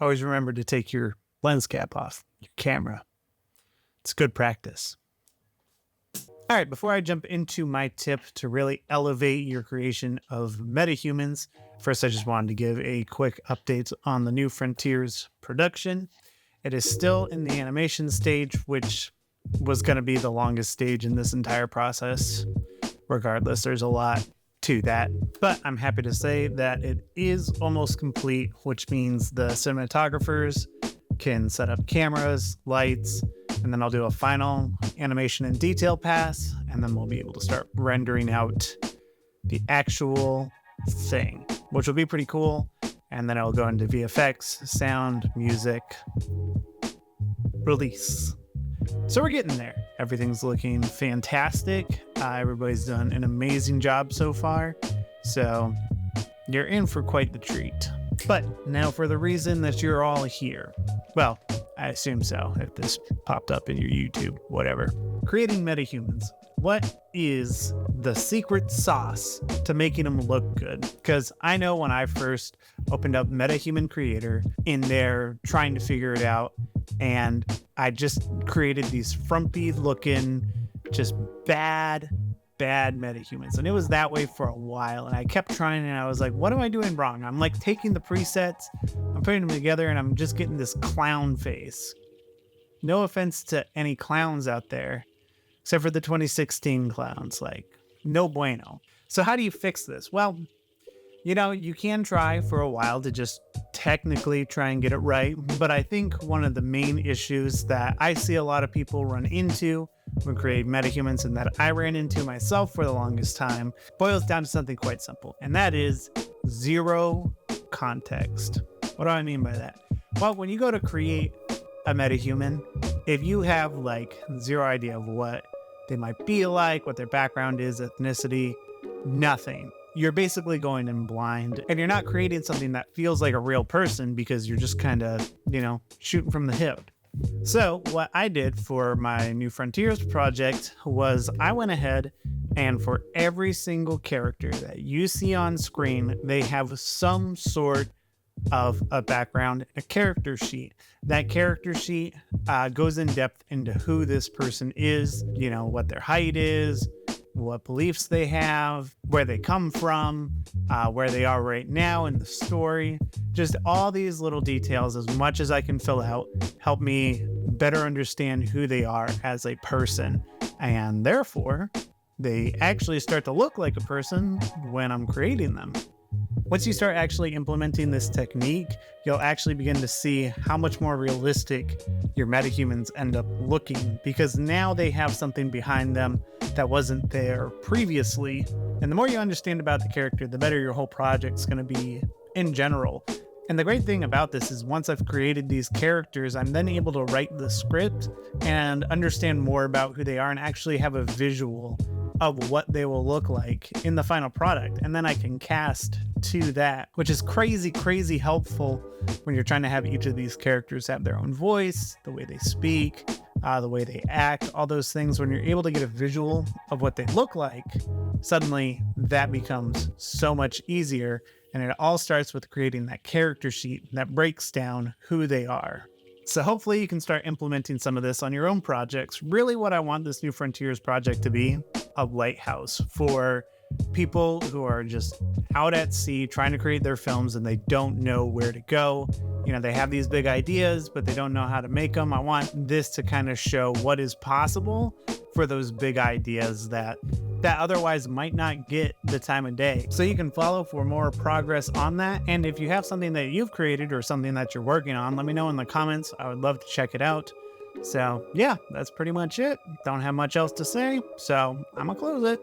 Always remember to take your lens cap off, your camera. It's good practice. All right, before I jump into my tip to really elevate your creation of Metahumans, first I just wanted to give a quick update on the New Frontiers production. It is still in the animation stage, which was going to be the longest stage in this entire process. Regardless, there's a lot to that, but I'm happy to say that it is almost complete, which means the cinematographers can set up cameras, lights, and then I'll do a final animation and detail pass, and then we'll be able to start rendering out the actual thing, which will be pretty cool. And then I'll go into VFX, sound, music, release. So we're getting there. Everything's looking fantastic. Everybody's done an amazing job so far. So you're in for quite the treat. But now for the reason that you're all here. Well, I assume so, if this popped up in your YouTube, whatever. Creating Metahumans. What is the secret sauce to making them look good? Because I know when I first opened up Metahuman Creator in there trying to figure it out, and I just created these frumpy looking, just bad Metahumans. And it was that way for a while. And I kept trying and I was like, what am I doing wrong? I'm like taking the presets, I'm putting them together and I'm just getting this clown face. No offense to any clowns out there, except for the 2016 clowns, like no bueno. So how do you fix this? Well, you know, you can try for a while to just technically try and get it right. But I think one of the main issues that I see a lot of people run into when creating Metahumans, and that I ran into myself for the longest time, boils down to something quite simple. And that is zero context. What do I mean by that? Well, when you go to create a Metahuman, if you have like zero idea of what they might be like, what their background is, ethnicity, nothing. You're basically going in blind, and you're not creating something that feels like a real person because you're just kind of, you know, shooting from the hip. So what I did for my New Frontiers project was I went ahead and for every single character that you see on screen, they have some sort of a background, a character sheet. That character sheet goes in depth into who this person is, you know, what their height is, what beliefs they have, where they come from, where they are right now in the story. Just all these little details, as much as I can fill out, help me better understand who they are as a person. And therefore, they actually start to look like a person when I'm creating them. Once you start actually implementing this technique, you'll actually begin to see how much more realistic your Metahumans end up looking, because now they have something behind them that wasn't there previously. And the more you understand about the character, the better your whole project's going to be in general. And the great thing about this is once I've created these characters, I'm then able to write the script and understand more about who they are and actually have a visual of what they will look like in the final product. And then I can cast to that, which is crazy helpful when you're trying to have each of these characters have their own voice, the way they speak, the way they act, all those things. When you're able to get a visual of what they look like, suddenly that becomes so much easier. And it all starts with creating that character sheet that breaks down who they are. So hopefully you can start implementing some of this on your own projects. Really what I want this New Frontiers project to be, a lighthouse for people who are just out at sea trying to create their films and they don't know where to go. You know, they have these big ideas, but they don't know how to make them. I want this to kind of show what is possible for those big ideas that otherwise might not get the time of day. So you can follow for more progress on that. And if you have something that you've created or something that you're working on, let me know in the comments. I would love to check it out. So yeah, that's pretty much it. Don't have much else to say, so I'm gonna close it.